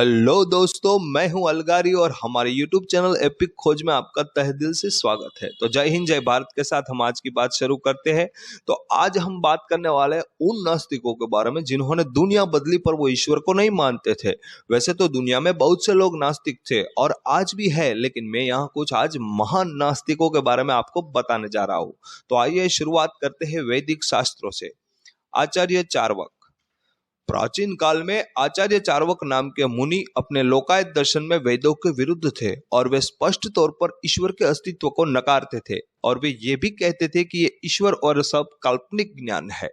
Hello दोस्तों, मैं हूं अलगारी और हमारे YouTube चैनल एपिक खोज में आपका तहे दिल से स्वागत है। तो जय हिंद जय भारत के साथ हम आज की बात शुरू करते हैं। तो आज हम बात करने वाले हैं उन नास्तिकों के बारे में जिन्होंने दुनिया बदली पर वो ईश्वर को नहीं मानते थे। वैसे तो दुनिया में बहुत से लोग नास्तिक थे और आज भी है, लेकिन मैं यहाँ कुछ आज महान नास्तिकों के बारे में आपको बताने जा रहा हूँ। तो आइए शुरुआत करते हैं वैदिक शास्त्रों से। आचार्य चार्वक। प्राचीन काल में आचार्य चार्वक नाम के मुनि अपने लोकायत दर्शन में वेदों के विरुद्ध थे और वे स्पष्ट तौर पर ईश्वर के अस्तित्व को नकारते थे और वे ये भी कहते थे कि ये ईश्वर और सब काल्पनिक ज्ञान है।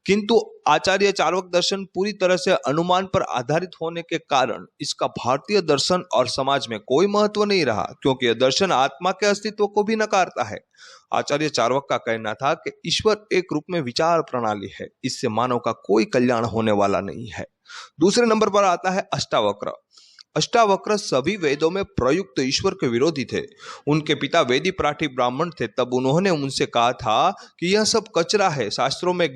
किंतु आचार्य चार्वक दर्शन पूरी तरह से अनुमान पर आधारित होने के कारण इसका भारतीय दर्शन और समाज में कोई महत्व नहीं रहा, क्योंकि यह दर्शन आत्मा के अस्तित्व को भी नकारता है। आचार्य चार्वक का कहना था कि ईश्वर एक रूप में विचार प्रणाली है, इससे मानव का कोई कल्याण होने वाला नहीं है। दूसरे नंबर पर आता है अष्टावक्र। अष्टावक्र सभी वेदों में प्रयुक्त ईश्वर के विरोधी थे। उनके पिता वेदी प्राठी ब्राह्मण थे, तब उन्होंने उनसे कहा था कि यह सब कचरा है, शास्त्रों में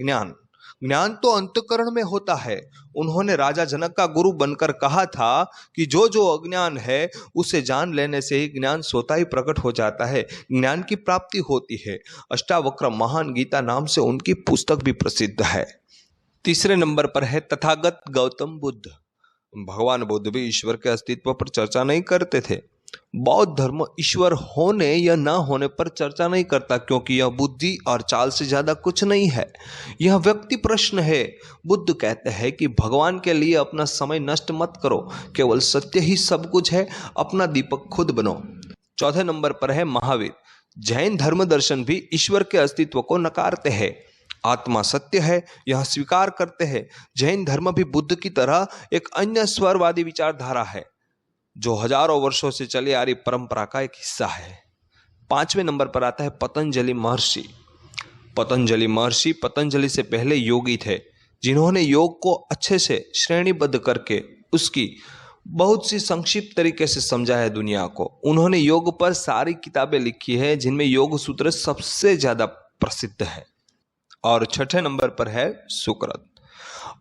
ज्ञान तो अंतःकरण में होता है। उन्होंने राजा जनक का गुरु बनकर कहा था कि जो अज्ञान है उसे जान लेने से ही ज्ञान स्वतः ही प्रकट हो जाता है, ज्ञान की प्राप्ति होती है। अष्टावक्र महान गीता नाम से उनकी पुस्तक भी प्रसिद्ध है। तीसरे नंबर पर है तथागत गौतम बुद्ध। भगवान बुद्ध भी ईश्वर के अस्तित्व पर चर्चा नहीं करते थे। बौद्ध धर्म ईश्वर होने या न होने पर चर्चा नहीं करता, क्योंकि यह बुद्धि और चाल से ज्यादा कुछ नहीं है, यह व्यक्ति प्रश्न है। बुद्ध कहते हैं कि भगवान के लिए अपना समय नष्ट मत करो, केवल सत्य ही सब कुछ है, अपना दीपक खुद बनो। चौथे नंबर पर है महावीर। जैन धर्म दर्शन भी ईश्वर के अस्तित्व को नकारते हैं, आत्मा सत्य है यह स्वीकार करते हैं। जैन धर्म भी बुद्ध की तरह एक अन्य स्वरवादी विचारधारा है जो हजारों वर्षों से चली आ रही परंपरा का एक हिस्सा है। पांचवें नंबर पर आता है पतंजलि महर्षि। पतंजलि महर्षि पतंजलि से पहले योगी थे, जिन्होंने योग को अच्छे से श्रेणीबद्ध करके उसकी बहुत सी संक्षिप्त तरीके से समझाया है दुनिया को। उन्होंने योग पर सारी किताबें लिखी है, जिनमें योग सूत्र सबसे ज्यादा प्रसिद्ध है। और छठे नंबर पर है सुकरत।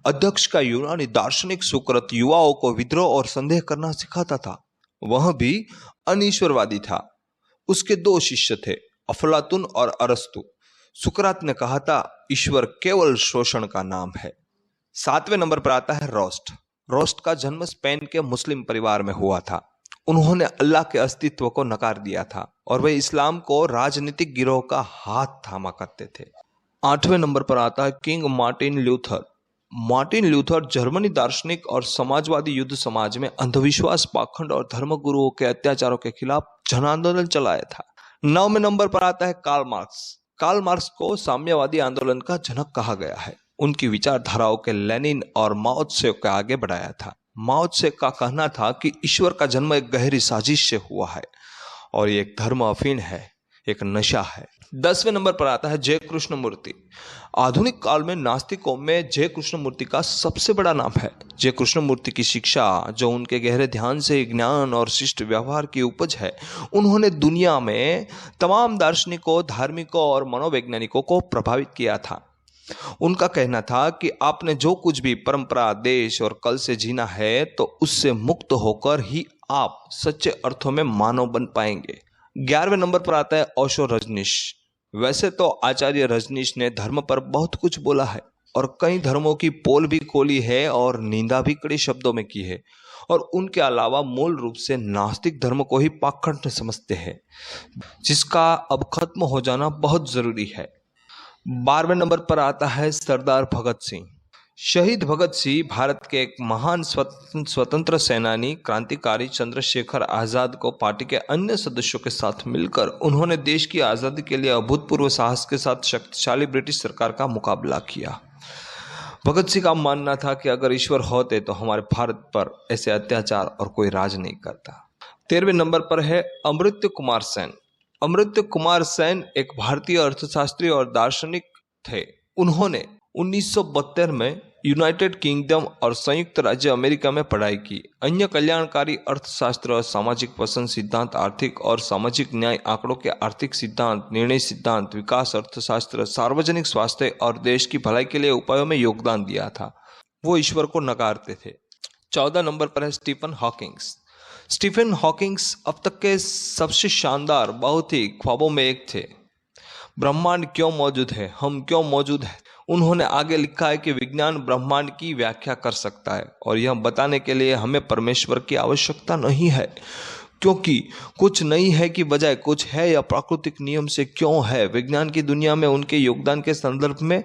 अध्यक्ष का यूनानी दार्शनिक सुकरत युवाओं को विद्रोह और संदेह करना सिखाता था। वह भी अनीश्वरवादी था। उसके दो शिष्य थे, अफलातुन और अरस्तु। सुकरात ने कहा था ईश्वर केवल शोषण का नाम है। सातवें नंबर पर आता है रोस्ट। रोस्ट का जन्म स्पेन के मुस्लिम परिवार में हुआ था। उन्होंने अल्लाह के अस्तित्व को नकार दिया था और वे इस्लाम को राजनीतिक गिरोह का हाथ थामा करते थे। आठवें नंबर पर आता है king Martin Luther. Martin Luther Germany दार्शनिक और समाजवादी युद्ध समाज में अंधविश्वास, पाखंड और धर्मगुरुओं के अत्याचारों के खिलाफ जन आंदोलन चलाया था। नौवें नंबर पर आता है कार्ल मार्क्स। कार्ल मार्क्स को साम्यवादी आंदोलन का जनक कहा गया है। उनकी विचारधाराओं के लेनिन और माओ त्से के आगे बढ़ाया था। माओ त्से का कहना था कि ईश्वर का जन्म एक गहरी साजिश से हुआ है और ये एक धर्म अफीण है, एक नशा है। 10वें नंबर पर आता है जय कृष्णमूर्ति। आधुनिक काल में नास्तिकों में जय कृष्णमूर्ति का सबसे बड़ा नाम है। जय कृष्णमूर्ति की शिक्षा, जो उनके गहरे ध्यान से ज्ञान और शिष्ट व्यवहार की उपज है, उन्होंने दुनिया में तमाम दार्शनिकों, धार्मिकों और मनोवैज्ञानिकों को प्रभावित किया था। उनका कहना था कि आपने जो कुछ भी परंपरा, देश और कल से जीना है, तो उससे मुक्त होकर ही आप सच्चे अर्थों में मानव बन पाएंगे। 11वें नंबर पर आता है ओशो रजनीश। वैसे तो आचार्य रजनीश ने धर्म पर बहुत कुछ बोला है और कई धर्मों की पोल भी खोली है और निंदा भी कड़े शब्दों में की है, और उनके अलावा मूल रूप से नास्तिक धर्म को ही पाखंड समझते हैं, जिसका अब खत्म हो जाना बहुत जरूरी है। 12वें नंबर पर आता है सरदार भगत सिंह। शहीद भगत सिंह भारत के एक महान स्वतंत्र सेनानी, क्रांतिकारी चंद्रशेखर आजाद को पार्टी के अन्य सदस्यों के साथ मिलकर उन्होंने देश की आजादी के लिए अभूतपूर्व साहस के साथ शक्तिशाली ब्रिटिश सरकार का मुकाबला किया। भगत सिंह का मानना था कि अगर ईश्वर होते तो हमारे भारत पर ऐसे अत्याचार और कोई राज नहीं करता। 13वें नंबर पर है अमृत्य कुमार सेन। अमृत्य कुमार सेन एक भारतीय अर्थशास्त्री और दार्शनिक थे। उन्होंने 1972 में यूनाइटेड किंगडम और संयुक्त राज्य अमेरिका में पढ़ाई की। अन्य कल्याणकारी अर्थशास्त्र, सामाजिक पसंद सिद्धांत, आर्थिक और सामाजिक न्याय, आंकड़ों के आर्थिक सिद्धांत, निर्णय सिद्धांत, विकास अर्थशास्त्र, सार्वजनिक स्वास्थ्य और देश की भलाई के लिए उपायों में योगदान दिया था। वो ईश्वर को नकारते थे। 14 नंबर पर है स्टीफन हॉकिंग्स। स्टीफन हॉकिंग्स अब तक के सबसे शानदार, बहुत ही ख्वाबों में एक थे। ब्रह्मांड क्यों मौजूद है, हम क्यों मौजूद हैं। उन्होंने आगे लिखा है कि विज्ञान ब्रह्मांड की व्याख्या कर सकता है और यह बताने के लिए हमें परमेश्वर की आवश्यकता नहीं है, क्योंकि कुछ नहीं है की बजाय कुछ है या प्राकृतिक नियम से क्यों है। विज्ञान की दुनिया में उनके योगदान के संदर्भ में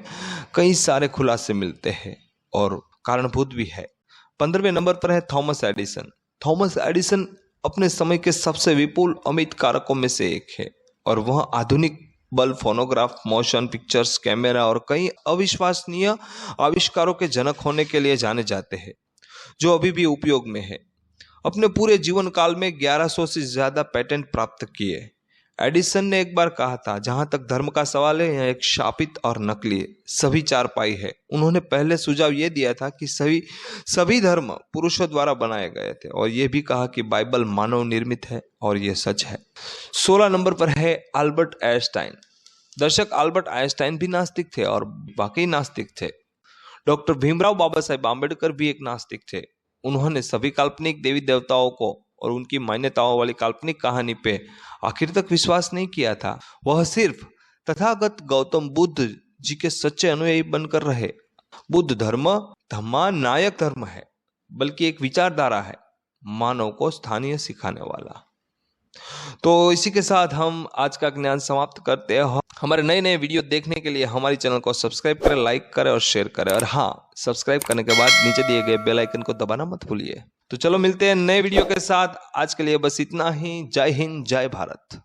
कई सारे खुलासे मिलते हैं और कारणभूत भी है। 15वें नंबर पर है थॉमस एडिसन। थॉमस एडिसन अपने समय के सबसे विपुल अमित कारकों में से एक है और वह आधुनिक bulb, phonograph, motion pictures, camera और कई अविश्वसनीय आविष्कारों के जनक होने के लिए जाने जाते हैं, जो अभी भी उपयोग में है। अपने पूरे जीवन काल में 1100 से ज्यादा पेटेंट प्राप्त किए। एडिसन ने एक बार कहा था, जहां तक धर्म का सवाल है, यह एक शापित और नकली सभी चारपाई है। उन्होंने पहले सुझाव यह दिया था कि सभी धर्म पुरुषों द्वारा बनाए गए थे और यह भी कहा कि बाइबल मानव निर्मित है और यह सच है। 16 नंबर पर है अल्बर्ट आइंस्टाइन। दर्शक, अल्बर्ट आइंस्टाइन भी नास्तिक थे और वाकई नास्तिक थे। डॉक्टर भीमराव बाबा साहेब आम्बेडकर भी एक नास्तिक थे। उन्होंने सभी काल्पनिक देवी देवताओं को और उनकी मान्यताओं वाली काल्पनिक कहानी पे आखिर तक विश्वास नहीं किया था। वह सिर्फ तथागत गौतम बुद्ध जी के सच्चे अनुयायी बनकर रहे। बुद्ध धर्म धर्मानायक धर्म है, बल्कि एक विचारधारा है, मानव को स्थानीय सिखाने वाला। तो इसी के साथ हम आज का ज्ञान समाप्त करते हैं। हमारे नए नए वीडियो देखने के लिए हमारे चैनल को सब्सक्राइब करें, लाइक करें और शेयर करें। और हाँ, सब्सक्राइब करने के बाद नीचे दिए गए बेल आइकन को दबाना मत भूलिए। तो चलो मिलते हैं नए वीडियो के साथ। आज के लिए बस इतना ही। जय हिंद, जय भारत।